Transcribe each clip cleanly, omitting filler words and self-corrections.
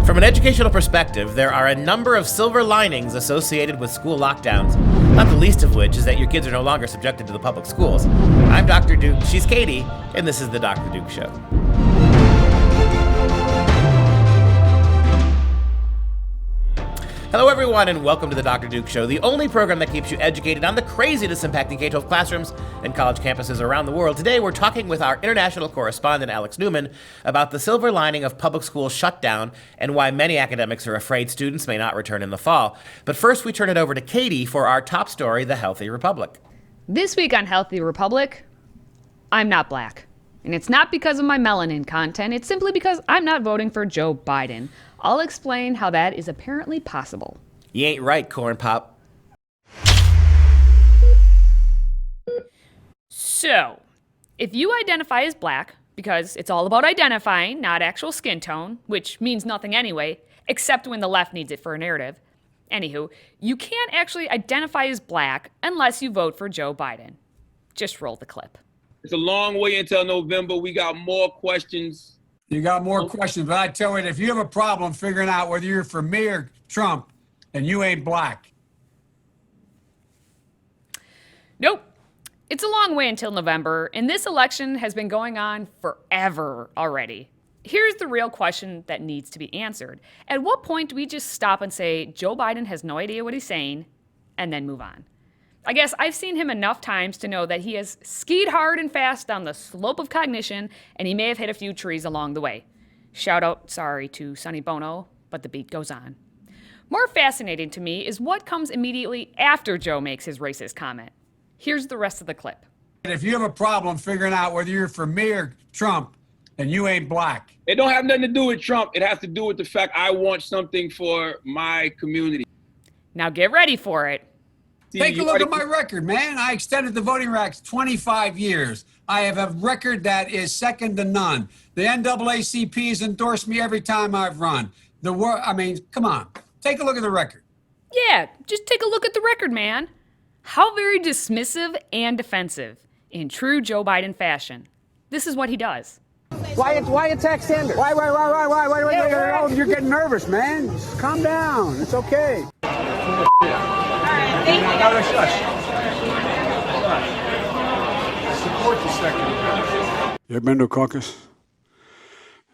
From an educational perspective, there are a number of silver linings associated with school lockdowns, not the least of which is that your kids are no longer subjected to the public schools. I'm Dr. Duke, she's Katie, and this is the Dr. Duke Show. Hello everyone and welcome to the Dr. Duke Show, the only program that keeps you educated on the craziness impacting K-12 classrooms and college campuses around the world. Today we're talking with our international correspondent Alex Newman about the silver lining of public school shutdown and why many academics are afraid students may not return in the fall. But first we turn it over to Katie for our top story, the Healthy Republic. This week on Healthy Republic, I'm not black. And it's not because of my melanin content, it's simply because I'm not voting for Joe Biden. I'll explain how that is apparently possible. You ain't right, Corn Pop. So, if you identify as black, because it's all about identifying, not actual skin tone, which means nothing anyway, except when the left needs it for a narrative. Anywho, you can't actually identify as black unless you vote for Joe Biden. Just roll the clip. It's a long way until November. We got more questions. You got more questions, but I tell you, if you have a problem figuring out whether you're for me or Trump, and you ain't black. Nope. It's a long way until November, and this election has been going on forever already. Here's the real question that needs to be answered. At what point do we just stop and say, Joe Biden has no idea what he's saying, and then move on? I guess I've seen him enough times to know that he has skied hard and fast down the slope of cognition, and he may have hit a few trees along the way. Shout out, sorry, to Sonny Bono, but the beat goes on. More fascinating to me is what comes immediately after Joe makes his racist comment. Here's the rest of the clip. If you have a problem figuring out whether you're for me or Trump, and you ain't black. It don't have nothing to do with Trump. It has to do with the fact I want something for my community. Now get ready for it. Take a look at my record, man. I extended the voting rights 25 years. I have a record that is second to none. The NAACP has endorsed me every time I've run. Come on. Take a look at the record. Yeah, just take a look at the record, man. How very dismissive and defensive in true Joe Biden fashion. This is what he does. Why attack Sanders? Why? You're getting nervous, man. Just calm down. It's okay. Thank you. Support the second. You ever been to a caucus?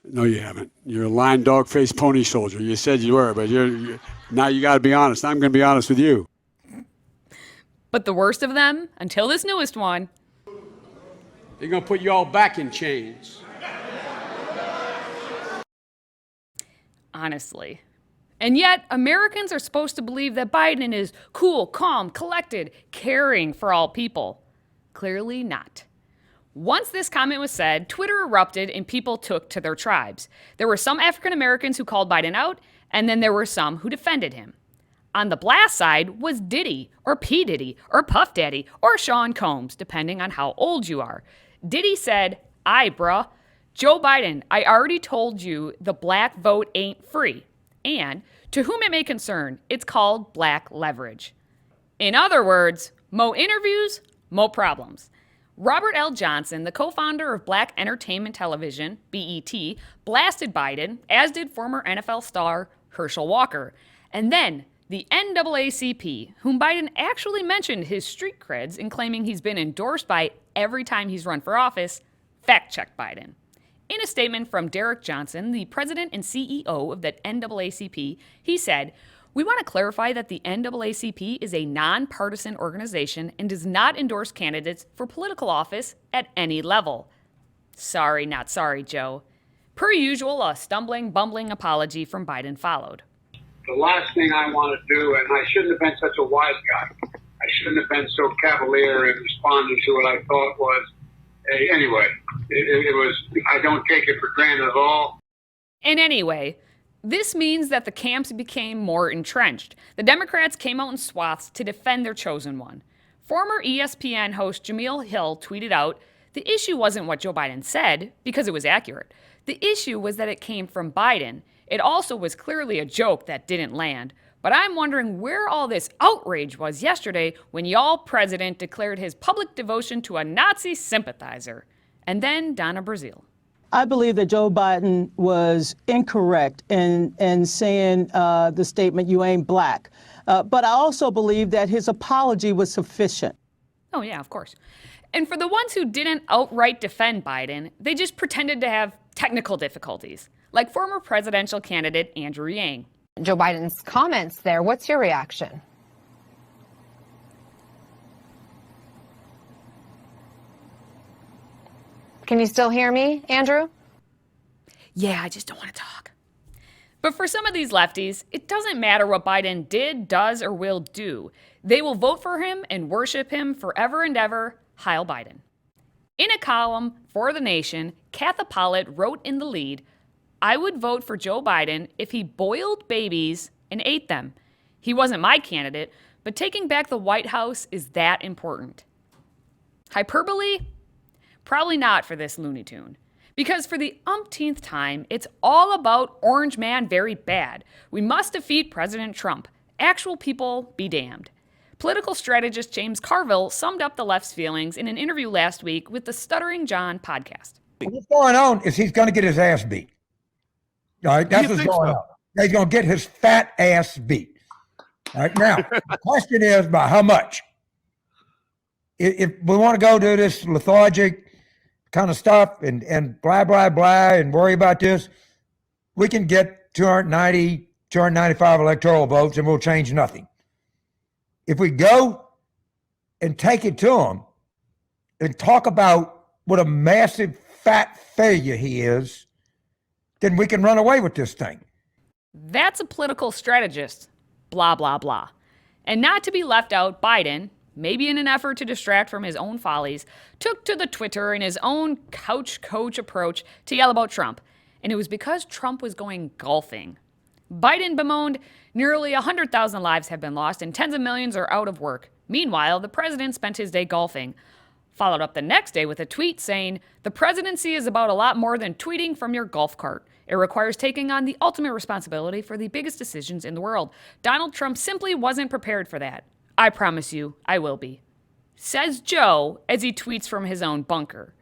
No, you haven't. You're a lying dog-faced pony soldier. You said you were, but now you got to be honest. I'm going to be honest with you. But the worst of them, until this newest one, they're going to put you all back in chains. honestly. And yet, Americans are supposed to believe that Biden is cool, calm, collected, caring for all people. Clearly not. Once this comment was said, Twitter erupted and people took to their tribes. There were some African Americans who called Biden out, and then there were some who defended him. On the blast side was Diddy, or P. Diddy, or Puff Daddy, or Sean Combs, depending on how old you are. Diddy said, "Aye, bruh. Joe Biden, I already told you the black vote ain't free. And to whom it may concern, it's called black leverage." In other words, mo interviews, mo problems. Robert L. Johnson, the co-founder of Black Entertainment Television, BET, blasted Biden, as did former NFL star Herschel Walker. And then the NAACP, whom Biden actually mentioned his street creds in claiming he's been endorsed by every time he's run for office, fact-checked Biden. In a statement from Derek Johnson, the president and CEO of the NAACP, he said, "We want to clarify that the NAACP is a nonpartisan organization and does not endorse candidates for political office at any level." Sorry, not sorry, Joe. Per usual, a stumbling, bumbling apology from Biden followed. The last thing I want to do, and I shouldn't have been such a wise guy. I shouldn't have been so cavalier in responding to what I thought was, anyway, it was, I don't take it for granted at all. And anyway, this means that the camps became more entrenched. The Democrats came out in swaths to defend their chosen one. Former ESPN host Jameel Hill tweeted out, "The issue wasn't what Joe Biden said, because it was accurate. The issue was that it came from Biden. It also was clearly a joke that didn't land. But I'm wondering where all this outrage was yesterday when y'all president declared his public devotion to a Nazi sympathizer." And then Donna Brazile. I believe that Joe Biden was incorrect in saying the statement, "You ain't black." But I also believe that his apology was sufficient. Oh, yeah, of course. And for the ones who didn't outright defend Biden, they just pretended to have technical difficulties, like former presidential candidate Andrew Yang. Joe Biden's comments there, what's your reaction? Can you still hear me, Andrew? Yeah, I just don't want to talk. But for some of these lefties, it doesn't matter what Biden did, does, or will do. They will vote for him and worship him forever and ever. Heil Biden. In a column for The Nation, Katha Pollitt wrote in the lead, "I would vote for Joe Biden if he boiled babies and ate them. He wasn't my candidate, but taking back the White House is that important." Hyperbole? Probably not for this Looney Tune. Because for the umpteenth time, it's all about Orange Man very bad. We must defeat President Trump. Actual people be damned. Political strategist James Carville summed up the left's feelings in an interview last week with the Stuttering John podcast. What's going on is he's going to get his ass beat. All right, that's what's going on. He's going to get his fat ass beat. All right, now, the question is by how much? If we want to go do this lethargic kind of stuff and blah, blah, blah, and worry about this, we can get 290, 295 electoral votes and we'll change nothing. If we go and take it to him and talk about what a massive fat failure he is, then we can run away with this thing. That's a political strategist, blah, blah, blah. And not to be left out, Biden, maybe in an effort to distract from his own follies, took to the Twitter in his own couch coach approach to yell about Trump. And it was because Trump was going golfing. Biden bemoaned nearly 100,000 lives have been lost and tens of millions are out of work. Meanwhile, the president spent his day golfing. Followed up the next day with a tweet saying, "The presidency is about a lot more than tweeting from your golf cart. It requires taking on the ultimate responsibility for the biggest decisions in the world. Donald Trump simply wasn't prepared for that. I promise you, I will be." Says Joe as he tweets from his own bunker.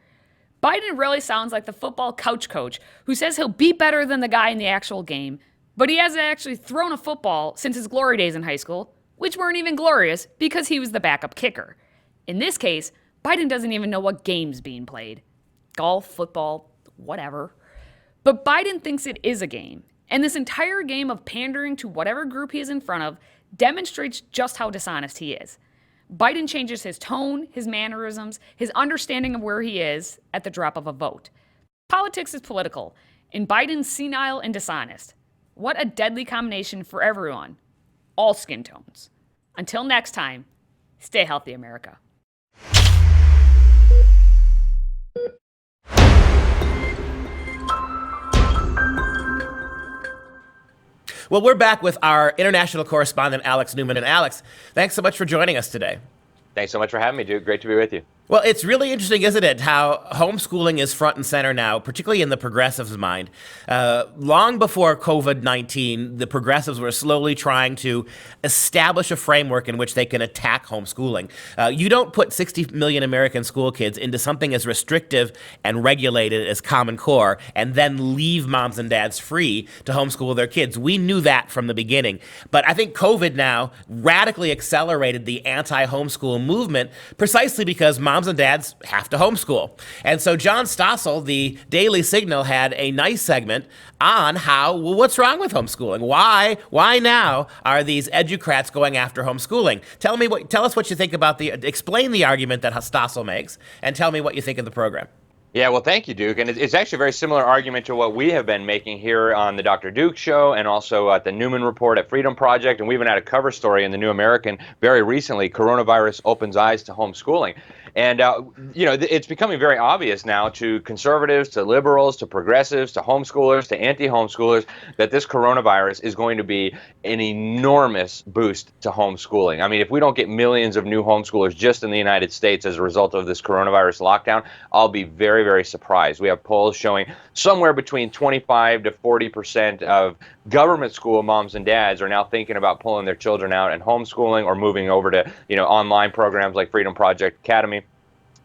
Biden really sounds like the football couch coach who says he'll be better than the guy in the actual game, but he hasn't actually thrown a football since his glory days in high school, which weren't even glorious because he was the backup kicker. In this case, Biden doesn't even know what game's being played. Golf, football, whatever. But Biden thinks it is a game, and this entire game of pandering to whatever group he is in front of demonstrates just how dishonest he is. Biden changes his tone, his mannerisms, his understanding of where he is at the drop of a vote. Politics is political, and Biden's senile and dishonest. What a deadly combination for everyone. All skin tones. Until next time, stay healthy, America. Well, we're back with our international correspondent, Alex Newman. And Alex, thanks so much for joining us today. Thanks so much for having me, dude. Great to be with you. Well, it's really interesting, isn't it, how homeschooling is front and center now, particularly in the progressives' mind. Long before COVID-19, the progressives were slowly trying to establish a framework in which they can attack homeschooling. You don't put 60 million American school kids into something as restrictive and regulated as Common Core and then leave moms and dads free to homeschool their kids. We knew that from the beginning. But I think COVID now radically accelerated the anti-homeschool movement precisely because moms and dads have to homeschool. And so John Stossel, the Daily Signal, had a nice segment on what's wrong with homeschooling? Why now are these educrats going after homeschooling? Tell us what you think about explain the argument that Stossel makes, and tell me what you think of the program. Yeah, well, thank you, Duke. And it's actually a very similar argument to what we have been making here on the Dr. Duke Show and also at the Newman Report at FreedomProject. And we even had a cover story in the New American very recently, Coronavirus Opens Eyes to Homeschooling. And, it's becoming very obvious now to conservatives, to liberals, to progressives, to homeschoolers, to anti-homeschoolers, that this coronavirus is going to be an enormous boost to homeschooling. I mean, if we don't get millions of new homeschoolers just in the United States as a result of this coronavirus lockdown, I'll be very, very surprised. We have polls showing somewhere between 25 to 40% of government school moms and dads are now thinking about pulling their children out and homeschooling or moving over to, online programs like Freedom Project Academy.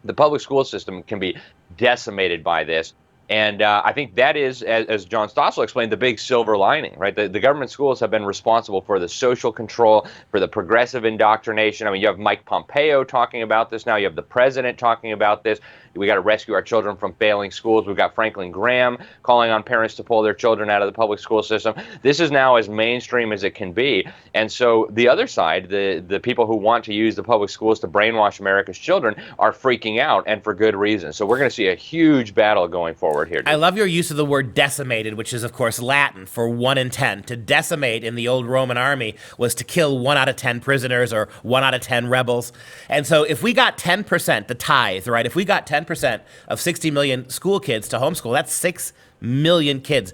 The public school system can be decimated by this. And I think that is, as John Stossel explained, the big silver lining, right? The government schools have been responsible for the social control, for the progressive indoctrination. I mean, you have Mike Pompeo talking about this now. You have the president talking about this. We got to rescue our children from failing schools. We've got Franklin Graham calling on parents to pull their children out of the public school system. This is now as mainstream as it can be. And so the other side, the people who want to use the public schools to brainwash America's children are freaking out, and for good reason. So we're going to see a huge battle going forward here. I love your use of the word decimated, which is, of course, Latin for 1 in 10. To decimate in the old Roman army was to kill 1 out of 10 prisoners or 1 out of 10 rebels. And so if we got 10%, the tithe, right? If we got 10% of 60 million school kids to homeschool, that's 6 million kids.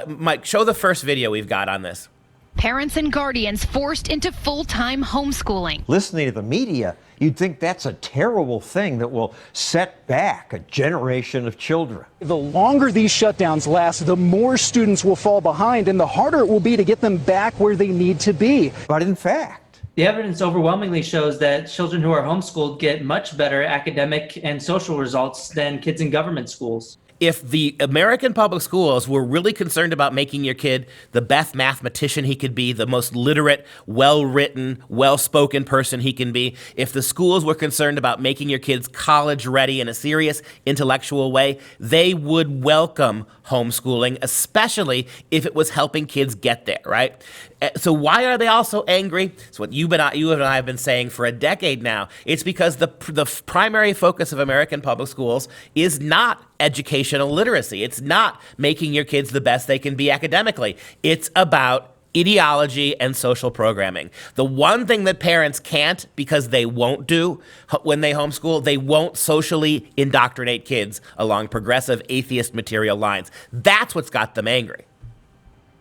Mike, show the first video we've got on this. Parents and guardians forced into full-time homeschooling. Listening to the media, you'd think that's a terrible thing that will set back a generation of children. The longer these shutdowns last, the more students will fall behind and the harder it will be to get them back where they need to be. But in fact, the evidence overwhelmingly shows that children who are homeschooled get much better academic and social results than kids in government schools. If the American public schools were really concerned about making your kid the best mathematician he could be, the most literate, well-written, well-spoken person he can be, if the schools were concerned about making your kids college-ready in a serious intellectual way, they would welcome homeschooling, especially if it was helping kids get there, right? So why are they all so angry? It's what you and I have been saying for a decade now. It's because the primary focus of American public schools is not educational literacy. It's not making your kids the best they can be academically. It's about ideology and social programming. The one thing that parents can't, because they won't do when they homeschool, they won't socially indoctrinate kids along progressive atheist material lines. That's what's got them angry.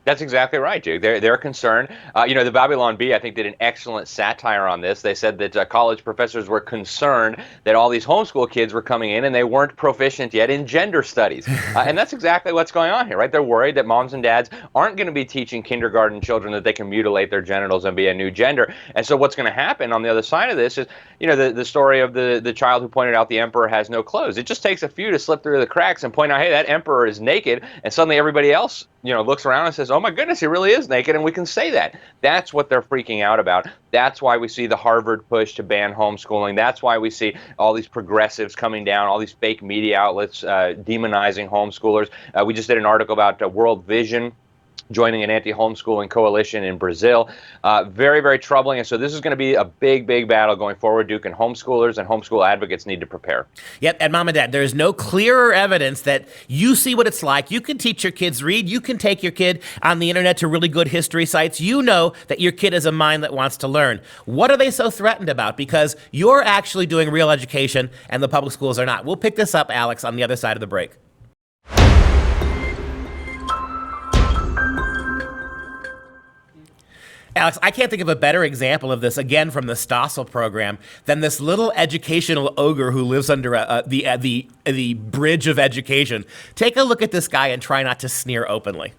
That's exactly right, Duke. They're concerned. The Babylon Bee, I think, did an excellent satire on this. They said that college professors were concerned that all these homeschool kids were coming in and they weren't proficient yet in gender studies. And that's exactly what's going on here, right? They're worried that moms and dads aren't going to be teaching kindergarten children that they can mutilate their genitals and be a new gender. And so what's going to happen on the other side of this is, the story of the child who pointed out the emperor has no clothes. It just takes a few to slip through the cracks and point out, hey, that emperor is naked, and suddenly everybody else looks around and says, oh my goodness, he really is naked, and we can say that. That's what they're freaking out about. That's why we see the Harvard push to ban homeschooling. That's why we see all these progressives coming down, all these fake media outlets demonizing homeschoolers. We just did an article about World Vision joining an anti-homeschooling coalition in Brazil. Very, very troubling. And so this is going to be a big, big battle going forward, Duke, and homeschoolers and homeschool advocates need to prepare. Yep, and Mom and Dad, there is no clearer evidence that you see what it's like. You can teach your kids read. You can take your kid on the internet to really good history sites. You know that your kid has a mind that wants to learn. What are they so threatened about? Because you're actually doing real education and the public schools are not. We'll pick this up, Alex, on the other side of the break. Alex, I can't think of a better example of this, again, from the Stossel program, than this little educational ogre who lives under the bridge of education. Take a look at this guy and try not to sneer openly.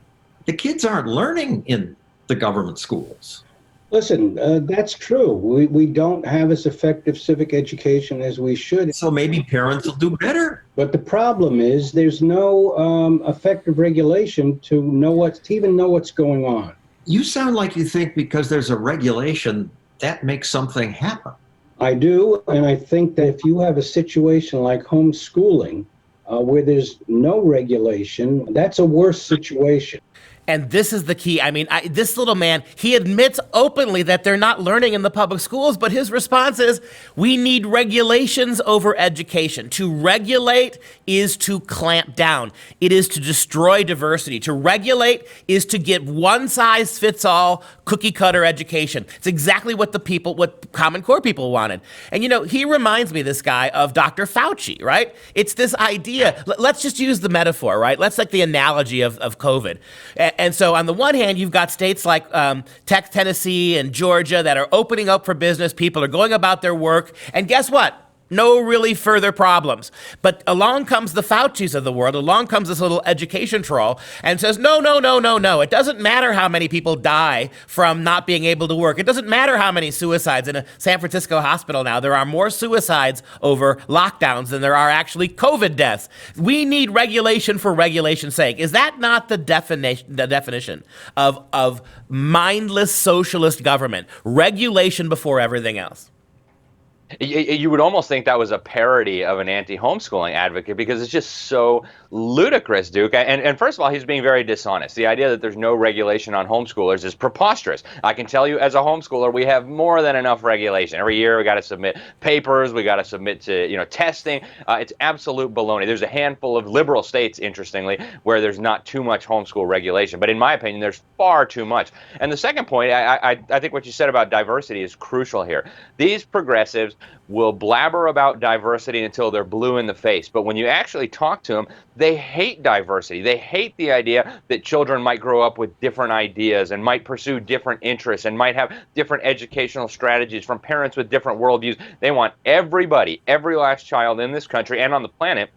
The kids aren't learning in the government schools. Listen, that's true. We don't have as effective civic education as we should. So maybe parents will do better. But the problem is there's no effective regulation to even know what's going on. You sound like you think because there's a regulation, that makes something happen. I do, and I think that if you have a situation like homeschooling, where there's no regulation, that's a worse situation. And this is the key. I mean, this little man, he admits openly that they're not learning in the public schools, but his response is, we need regulations over education. To regulate is to clamp down. It is to destroy diversity. To regulate is to give one-size-fits-all cookie-cutter education. It's exactly what Common Core people wanted. And, he reminds me, this guy, of Dr. Fauci, right? It's this idea. Let's just use the metaphor, right? Let's take the analogy of COVID. And so on the one hand, you've got states like Tennessee and Georgia that are opening up for business. People are going about their work. And guess what? No really further problems. But along comes the Faucis of the world, along comes this little education troll and says, no. It doesn't matter how many people die from not being able to work. It doesn't matter how many suicides in a San Francisco hospital now. There are more suicides over lockdowns than there are actually COVID deaths. We need regulation for regulation's sake. Is that not the definition of mindless socialist government? Regulation before everything else. You would almost think that was a parody of an anti-homeschooling advocate because it's just so ludicrous, Duke. And first of all, he's being very dishonest. The idea that there's no regulation on homeschoolers is preposterous. I can tell you as a homeschooler, we have more than enough regulation. Every year we got to submit papers, we got to submit to testing. It's absolute baloney. There's a handful of liberal states, interestingly, where there's not too much homeschool regulation. But in my opinion, there's far too much. And the second point, I think what you said about diversity is crucial here. These progressives will blabber about diversity until they're blue in the face. But when you actually talk to them, they hate diversity. They hate the idea that children might grow up with different ideas and might pursue different interests and might have different educational strategies from parents with different worldviews. They want everybody, every last child in this country and on the planet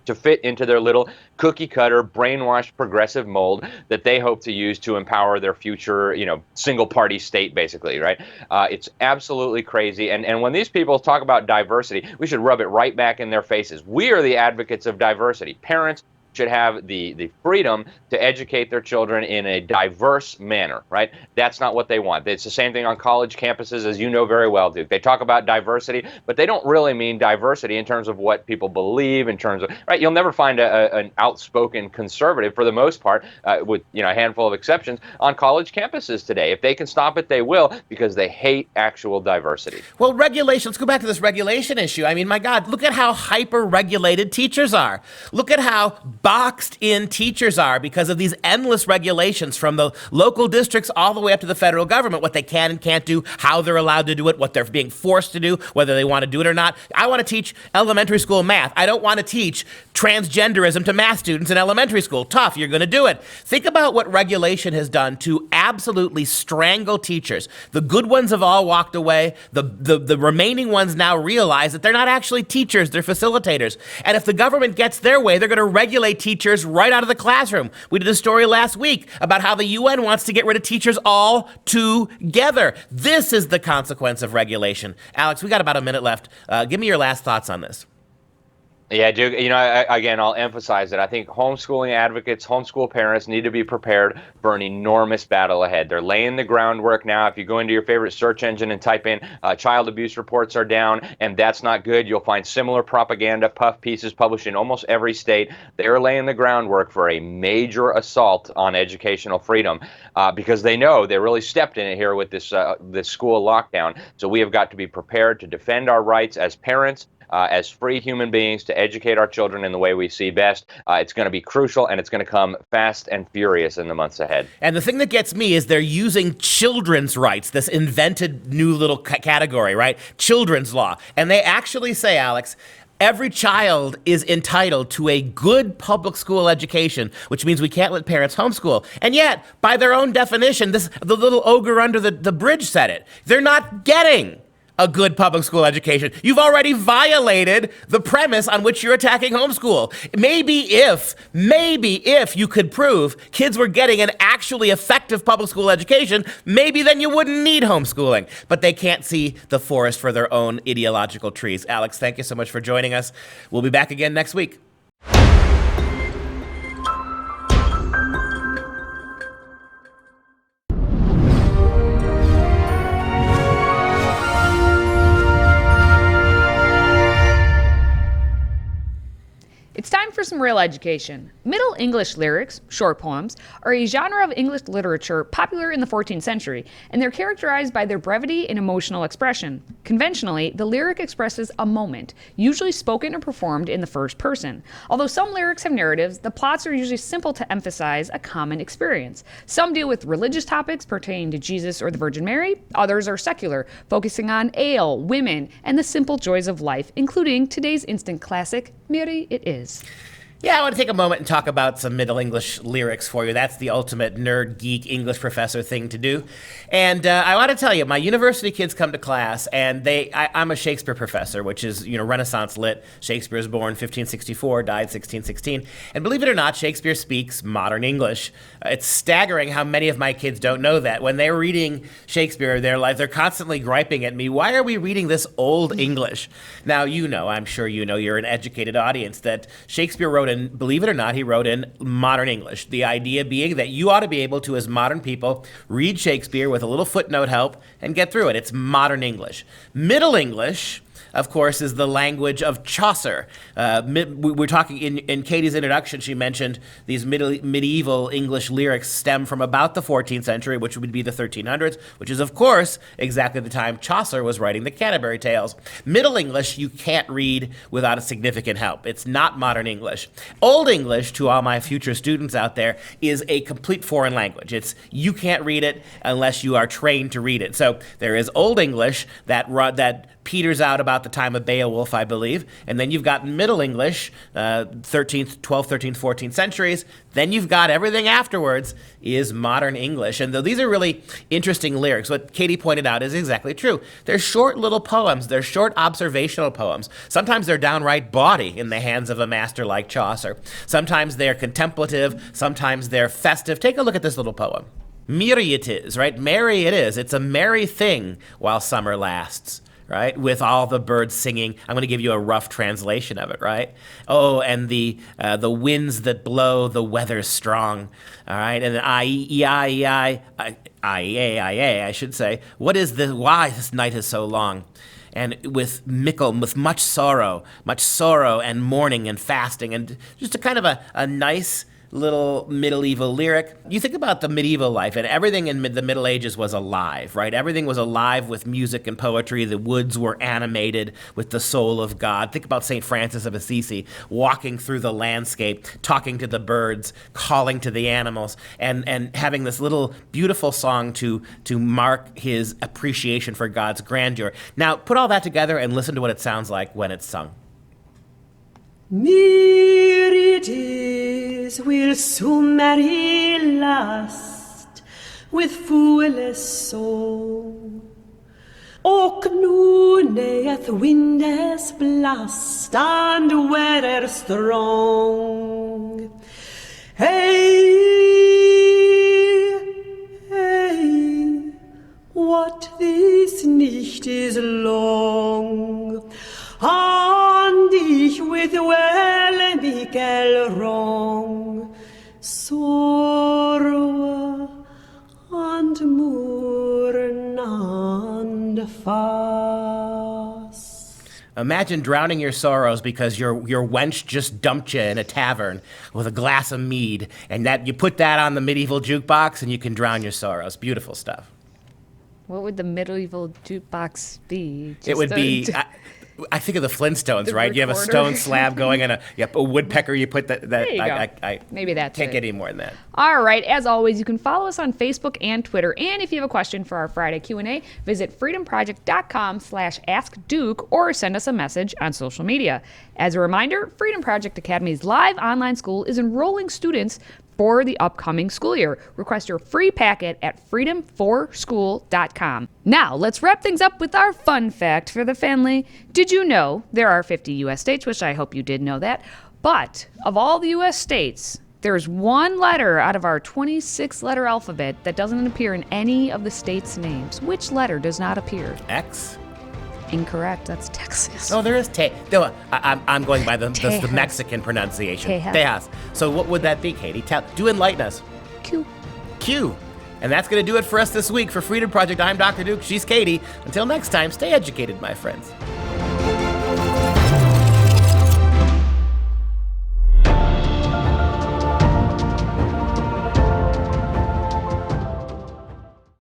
to fit into their little cookie-cutter, brainwashed progressive mold that they hope to use to empower their future, single-party state, basically, right? It's absolutely crazy. And when these people talk about diversity, we should rub it right back in their faces. We are the advocates of diversity. Parents should have the freedom to educate their children in a diverse manner, right? That's not what they want. It's the same thing on college campuses, as you know very well, Duke. They talk about diversity, but they don't really mean diversity in terms of what people believe, in terms of, right? You'll never find an outspoken conservative, for the most part, with a handful of exceptions, on college campuses today. If they can stop it, they will, because they hate actual diversity. Well, regulation, let's go back to this regulation issue. I mean, my God, look at how hyper-regulated teachers are. Look at how boxed in teachers are because of these endless regulations from the local districts all the way up to the federal government, what they can and can't do, how they're allowed to do it, what they're being forced to do, whether they want to do it or not. I want to teach elementary school math. I don't want to teach transgenderism to math students in elementary school. Tough, you're going to do it. Think about what regulation has done to absolutely strangle teachers. The good ones have all walked away. The remaining ones now realize that they're not actually teachers, they're facilitators. And if the government gets their way, they're going to regulate teachers right out of the classroom. We did a story last week about how the UN wants to get rid of teachers all together. This is the consequence of regulation. Alex, we got about a minute left. Give me your last thoughts on this. Yeah, Duke, again, I'll emphasize that I think homeschooling advocates, homeschool parents need to be prepared for an enormous battle ahead. They're laying the groundwork now. If you go into your favorite search engine and type in child abuse reports are down, and that's not good, you'll find similar propaganda puff pieces published in almost every state. They're laying the groundwork for a major assault on educational freedom because they know they really stepped in it here with this school lockdown. So we have got to be prepared to defend our rights as parents, as free human beings, to educate our children in the way we see best. It's going to be crucial, and it's going to come fast and furious in the months ahead. And the thing that gets me is they're using children's rights, this invented new little category, right? Children's law. And they actually say, Alex, every child is entitled to a good public school education, which means we can't let parents homeschool. And yet, by their own definition, the little ogre under the bridge said it. They're not getting a good public school education. You've already violated the premise on which you're attacking homeschool. Maybe if you could prove kids were getting an actually effective public school education, maybe then you wouldn't need homeschooling. But they can't see the forest for their own ideological trees. Alex, thank you so much for joining us. We'll be back again next week. It's time for some real education. Middle English lyrics, short poems, are a genre of English literature popular in the 14th century, and they're characterized by their brevity and emotional expression. Conventionally, the lyric expresses a moment, usually spoken or performed in the first person. Although some lyrics have narratives, the plots are usually simple to emphasize a common experience. Some deal with religious topics pertaining to Jesus or the Virgin Mary. Others are secular, focusing on ale, women, and the simple joys of life, including today's instant classic, Merry It Is. Yeah, I want to take a moment and talk about some Middle English lyrics for you. That's the ultimate nerd, geek, English professor thing to do. And I want to tell you, my university kids come to class, and I'm a Shakespeare professor, which is, Renaissance lit. Shakespeare was born 1564, died 1616. And believe it or not, Shakespeare speaks modern English. It's staggering how many of my kids don't know that. When they're reading Shakespeare in their life, they're constantly griping at me, why are we reading this old English? Now, I'm sure you're an educated audience, that Shakespeare wrote in, believe it or not, he wrote in modern English. The idea being that you ought to be able to, as modern people, read Shakespeare with a little footnote help and get through it. It's modern English. Middle English, of course, is the language of Chaucer. We're talking in Katie's introduction, she mentioned these medieval English lyrics stem from about the 14th century, which would be the 1300s, which is, of course, exactly the time Chaucer was writing the Canterbury Tales. Middle English, you can't read without a significant help. It's not modern English. Old English, to all my future students out there, is a complete foreign language. You can't read it unless you are trained to read it. So there is Old English that peters out about the time of Beowulf, I believe. And then you've got Middle English, 12th, 13th, 14th centuries. Then you've got everything afterwards is modern English. And though these are really interesting lyrics, what Katie pointed out is exactly true. They're short little poems. They're short observational poems. Sometimes they're downright bawdy in the hands of a master like Chaucer. Sometimes they're contemplative. Sometimes they're festive. Take a look at this little poem. Merry it is, right? Merry it is. It's a merry thing while summer lasts. Right, with all the birds singing. I'm going to give you a rough translation of it, right? Oh, and the winds that blow, the weather's strong. All right, and I should say. What is this? Why this night is so long? And with much sorrow and mourning and fasting, and just a kind of a nice little medieval lyric. You think about the medieval life, and everything in the Middle Ages was alive, right? Everything was alive with music and poetry. The woods were animated with the soul of God. Think about St. Francis of Assisi walking through the landscape, talking to the birds, calling to the animals, and having this little beautiful song to mark his appreciation for God's grandeur. Now, put all that together and listen to what it sounds like when it's sung. Myr it is, we'll summer last with fullest soul. Och nu neth windes blast and weather strong. Hey, hey, what this nicht is long. And ich with well mickle wrong, sorrow and mourn and fast. Imagine drowning your sorrows because your wench just dumped you in a tavern with a glass of mead, and that you put that on the medieval jukebox and you can drown your sorrows. Beautiful stuff. What would the medieval jukebox be? It would be... I think of the Flintstones, right? Recorder. You have a stone slab going and a woodpecker. You put that. There you go. Maybe that's can't it. get any more than that. All right. As always, you can follow us on Facebook and Twitter. And if you have a question for our Friday Q&A, visit freedomproject.com/askduke or send us a message on social media. As a reminder, Freedom Project Academy's live online school is enrolling students for the upcoming school year. Request your free packet at freedom4school.com. Now, let's wrap things up with our fun fact for the family. Did you know there are 50 U.S. states, which I hope you did know that, but of all the U.S. states, there's one letter out of our 26-letter alphabet that doesn't appear in any of the states' names. Which letter does not appear? X? Incorrect. That's Texas. Oh, there is No, I'm going by the Mexican pronunciation. Tejas. So what would that be, Katie? Do enlighten us. Q. Q. And that's going to do it for us this week. For Freedom Project, I'm Dr. Duke. She's Katie. Until next time, stay educated, my friends.